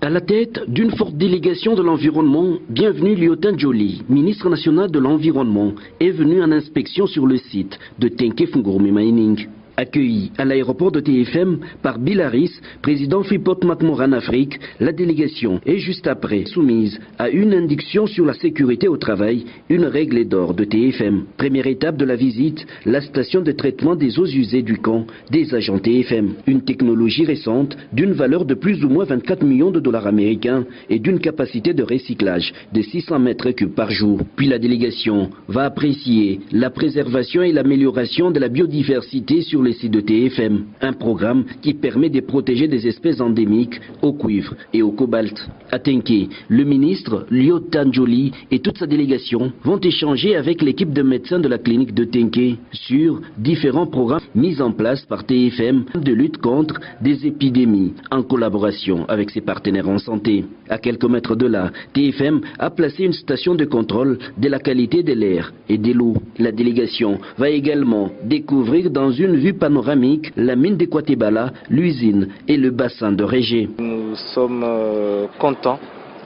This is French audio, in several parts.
À la tête d'une forte délégation de l'environnement, bienvenue Liu Tanjoli, ministre national de l'Environnement, est venu en inspection sur le site de Tenke Fungurume Mining. Accueilli à l'aéroport de TFM par Bill Harris, président Freeport-McMoRan Afrique, la délégation est juste après soumise à une induction sur la sécurité au travail, une règle d'or de TFM. Première étape de la visite, la station de traitement des eaux usées du camp des agents TFM. Une technologie récente d'une valeur de plus ou moins 24 millions de dollars américains et d'une capacité de recyclage de 600 mètres cubes par jour. Puis la délégation va apprécier la préservation et l'amélioration de la biodiversité sur les sites de TFM, un programme qui permet de protéger des espèces endémiques au cuivre et au cobalt. À Tenke, le ministre Liu Tanjoli et toute sa délégation vont échanger avec l'équipe de médecins de la clinique de Tenke sur différents programmes mis en place par TFM de lutte contre des épidémies en collaboration avec ses partenaires en santé. À quelques mètres de là, TFM a placé une station de contrôle de la qualité de l'air et de l'eau. La délégation va également découvrir dans une vue panoramique la mine de Kwatebala, l'usine et le bassin de Régé. Nous sommes contents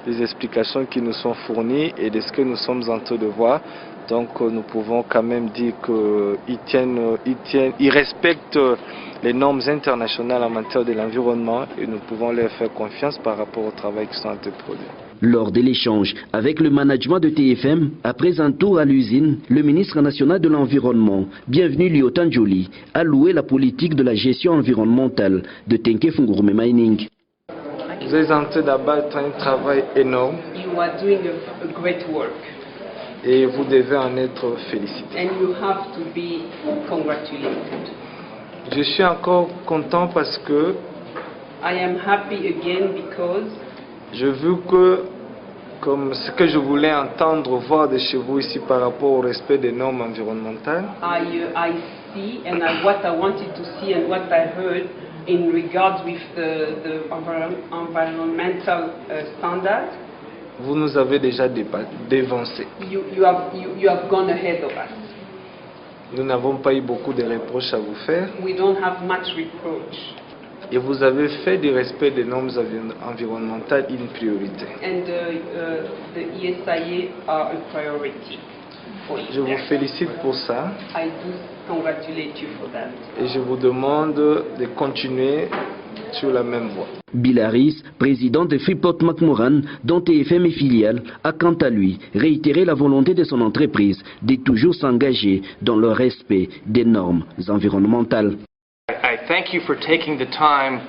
des explications qui nous sont fournies et de ce que nous sommes en train de voir. Donc nous pouvons quand même dire qu'ils respectent les normes internationales en matière de l'environnement et nous pouvons leur faire confiance par rapport au travail qu'ils sont en train de produire. Lors de l'échange avec le management de TFM, après un tour à l'usine, le ministre national de l'Environnement, bienvenue Liu Tanjoli, a loué la politique de la gestion environnementale de Tenke Fungurume Mining. Vous êtes en train d'abattre un travail énorme. You are doing a great work. Et vous devez en être félicité. And you have to be congratulated. Je suis encore content parce que I am happy again because je veux que, comme ce que je voulais entendre, voir de chez vous ici par rapport au respect des normes environnementales. I see and what I wanted to see and what I heard in regards with the environmental standards. Vous nous avez déjà dévancé. You have gone ahead of us. Nous n'avons pas eu beaucoup de reproches à vous faire. We don't have much reproach. Et vous avez fait du respect des normes environnementales une priorité. And the ESIA are a priority. Je vous félicite pour ça. I do congratulate you for that. Et je vous demande de continuer sur la même voie. Bill Harris, président de Freeport-McMoRan, dont TFM est filiale, a quant à lui réitéré la volonté de son entreprise de toujours s'engager dans le respect des normes environnementales. I thank you for taking the time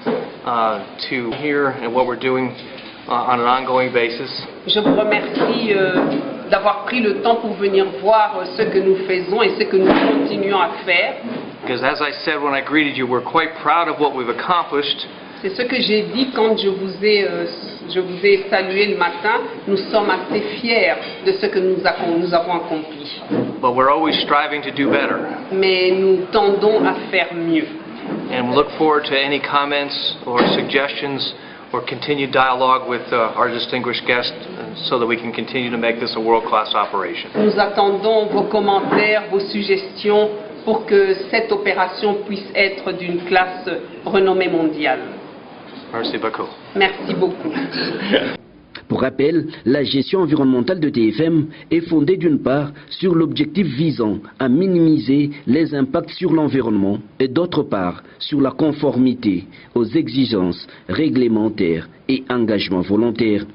to hear what we're doing on an ongoing basis. Je vous remercie d'avoir pris le temps pour venir voir ce que nous faisons et ce que nous continuons à faire. Because as I said when I greeted you, we're quite proud of what we've accomplished. C'est ce que j'ai dit quand je vous ai salué le matin. Nous sommes assez fiers de ce que nous avons accompli. But we're always striving to do better. Mais nous tendons à faire mieux. And we look forward to any comments or suggestions or continued dialogue with our distinguished guest so that we can continue to make this a world-class operation. Nous attendons vos commentaires, vos suggestions pour que cette opération puisse être d'une classe renommée mondiale. Merci beaucoup. Merci beaucoup. Pour rappel, la gestion environnementale de TFM est fondée d'une part sur l'objectif visant à minimiser les impacts sur l'environnement et d'autre part sur la conformité aux exigences réglementaires et engagements volontaires.